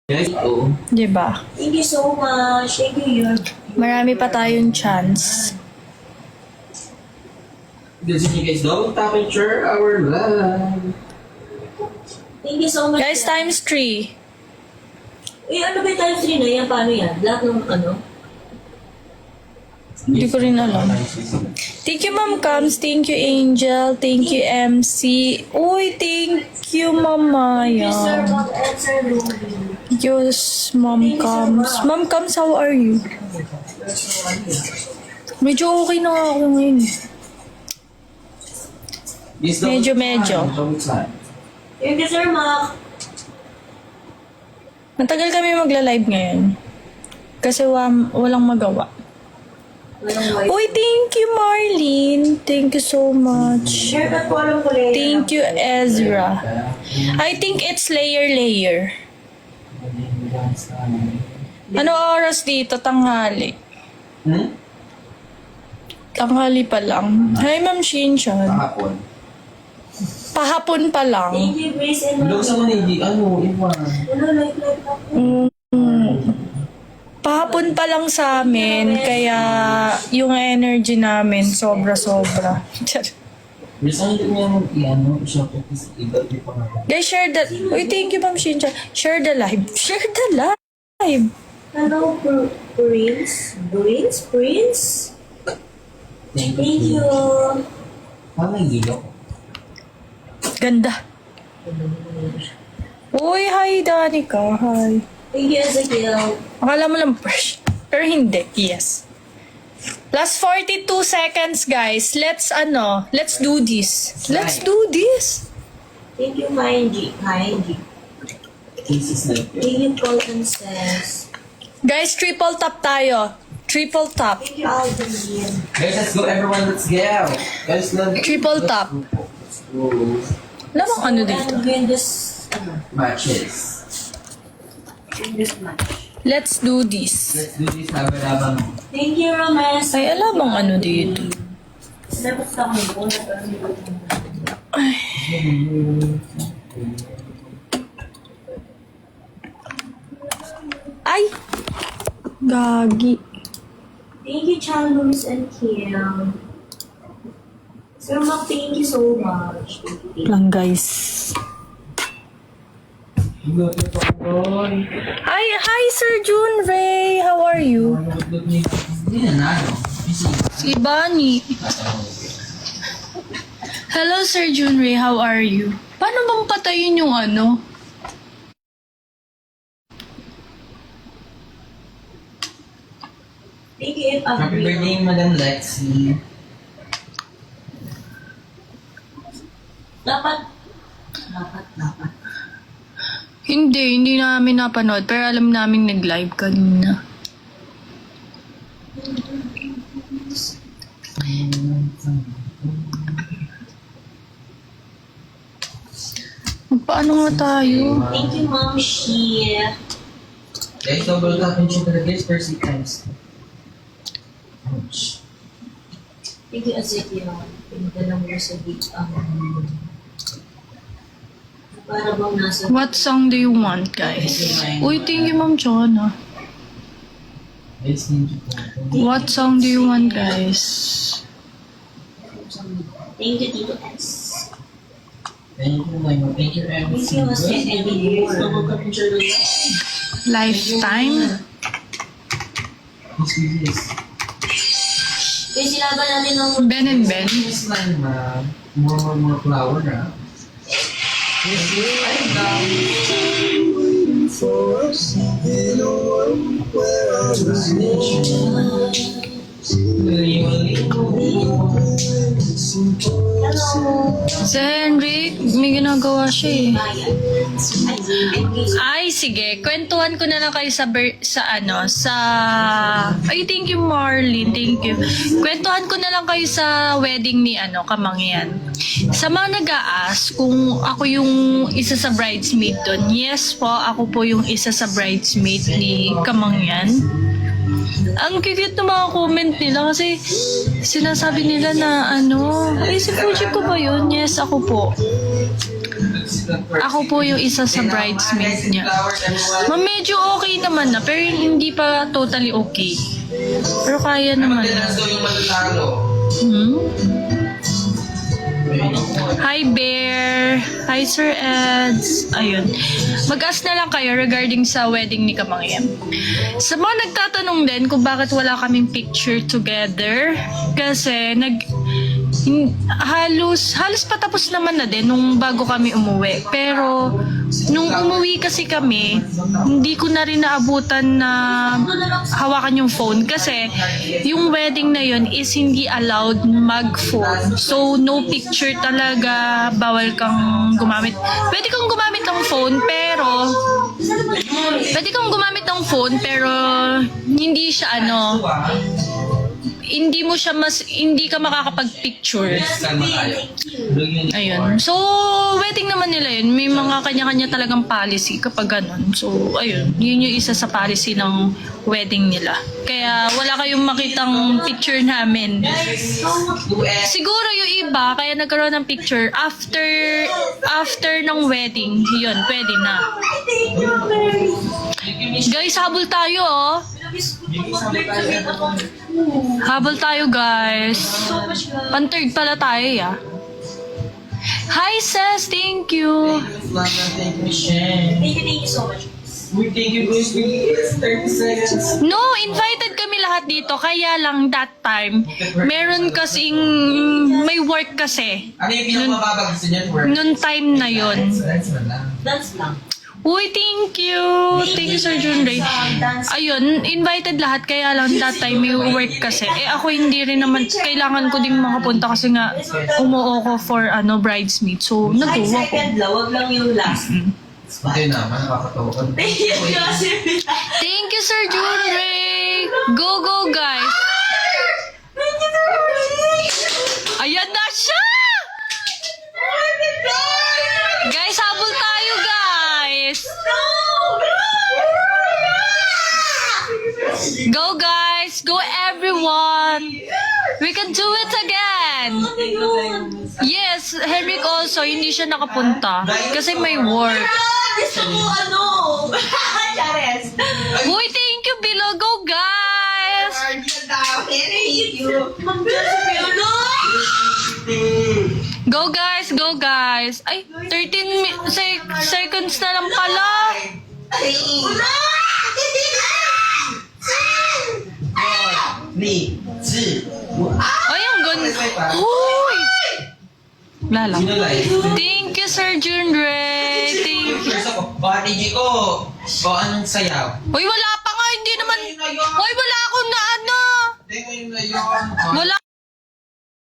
Guys, oo. Diba? Thank you so much. Thank you, York. Marami pa tayong chance. Good to see you guys. Double tap and share our live. Thank you so much. Guys, times 3. Eh, ano ba yung times 3 na yan? Paano yan? Lahat ng ano? Hindi ko rin alam. Thank you, Ma'am Cams. Thank you, Angel. Thank you, MC. Uy, thank you, Mamaya. Sir Bob and Sir Ruby. Yes, Ma'am Cams. Ma'am Cams, how are you? Medyo okay na nga ako ngayon. Medyo. Thank you, Sir Mac. Matagal kami magla-live ngayon. Kasi walang magawa. Walang white. Uy, thank you, Marlene. Thank you so much. Share ka po alam ko later. Thank you, Ezra. I think it's layer. Ano oras dito? Tanghali. Tanghali pa lang. Hi, Ma'am Shinshan. Kahapon. Pahapon pa lang. Thank you, Grace and Hello sa manigi. Ano? Iwan. Ano, like ako. Pahapon pa lang sa amin, kaya yung energy namin sobra-sobra. Miss, ang hindi niya mag-iano. Siya po, iba pa nga. Guys, share the... Uy, thank you, Ma'am Shinshan. Share the live. Share the live. Hello, Prince? Thank you. Parang nagilo. Ganda. Uy, hi, Danica. Hi. Thank you, Ezekiel. Akala mo lang fresh. Pero hindi. Yes. Last 42 seconds, guys. Let's do this. Let's do this. Thank you, Kainji. Cases like that. Thank you, Colton says. Guys, triple tap tayo. Triple tap. Thank you, Alvin. Guys, let's go everyone. Let's go. Guys, Triple tap. Let's go. Alam mo ano dito? And win this, Matches. win this match. Let's do this. Let's do this laban-laban. Thank you, Romes. Ay, alam mong ano dito. Dapat sa akin po, Ay! Gagi. Thank you, Chan, Luis, and Kim. Sir Mac, thank you so much. Lang, guys. Hi, Sir June Ray. How are you? Hindi na nalo. Si Bunny. Hello, Sir June Ray. How are you? Paano bang patayin yung ano? Thank you, Happy birthday, Madam Lexi. Dapat. Hindi namin napanood. Pero alam namin nag-live kanina. Paano nga tayo? Thank you, Mom Shia. Guys, double tap and shoot the guys for 6 times. Ouch. Thank you, Ezekiel. Pinagdala mo sa beach. Para bang nasa... What song do you want, guys? Uy, thank you, Ma'am Chona. Guys, need you po. What song do you want, guys? Thank you, Tito S. Thank you, Mama. Thank you, Thank you, Hussein Eddie. Double tap and share the Lifetime? Let's do this. Kaya silaban natin ng... Ben and Ben? This line, more flower na. Yes, you like that. Hello. Si Henry, may ginagawa siya eh. Bayan. Ay, sige. Kwentuhan ko na lang kayo sa Ay, thank you, Marlene. Thank you. Kwentuhan ko na lang kayo sa wedding ni Kamangyan. Sa mga nag-a-ask kung ako yung isa sa bridesmaid doon. Yes po, ako po yung isa sa bridesmaid ni Kamangyan. Ang cute ng mga comment nila kasi sinasabi nila na ay si Fuji ko ba yun? Yes, ako po. Ako po yung isa sa bridesmaid niya. Medyo okay naman na, pero hindi pa totally okay. Pero kaya naman na. Hmm? Hi, Bear. Hi, Sir Eds. Ayun. Mag-ask na lang kayo regarding sa wedding ni Kamangyan. Sa mga nagtatanong din kung bakit wala kaming picture together, kasi halos patapos naman na din nung bago kami umuwi. Pero nung umuwi kasi kami, hindi ko na rin naabutan na hawakan yung phone kasi yung wedding na yun is hindi allowed mag-phone. So no picture talaga, bawal kang gumamit. Pwede kang gumamit ng phone pero hindi siya hindi ka makakapag-picture. Ayun. So, wedding naman nila yun. May mga kanya-kanya talagang policy kapag ganun. So, ayun. Yun yung isa sa policy ng wedding nila. Kaya, wala kayong makitang picture namin. Siguro yung iba, kaya nagkaroon ng picture after ng wedding. Yun, pwede na. Guys, habol tayo, oh. Habol tayo, guys. Pan-third pala tayo, ya. Hi, sis. Thank you. Thank you so much. Thank you, Bruce. 30 seconds. No, invited kami lahat dito. Kaya lang that time, meron kasing may work kasi. Ano yung pinakamababa gusto niyan? Work? Noon time na yon. Dance lang. Uy, thank you. Thank you, Sir Junray. Ayun, invited lahat. Kaya lang that time may work kasi. Ako hindi rin naman, kailangan ko ding makapunta kasi nga umuo ko for bridesmaid. So, nag-uwa ko. Second lang, wag lang yung last. Hindi naman, nakakatawa ka. Thank you, Sir Junray. Go, go, guys. Ayan na siya! Guys, habol tayo, guys. Go, guys. Go, everyone. We can do it again. Yes, Henrik also, hindi siya nakapunta. Kasi may work. Gusto mo Chares. Uy, thank you, Bilo. Go, guys. Thank you. Go, guys. Go, guys. Ay, 13 seconds na lang pala. Ay, ang ganda. Uy! Wala lang. Thank you, Sir Junray. Thank you. Baka DJ ko. O anong sayaw? Uy, wala pa nga. Hindi naman. Uy, wala akong na ano. Hindi, ngayon na yun. Wala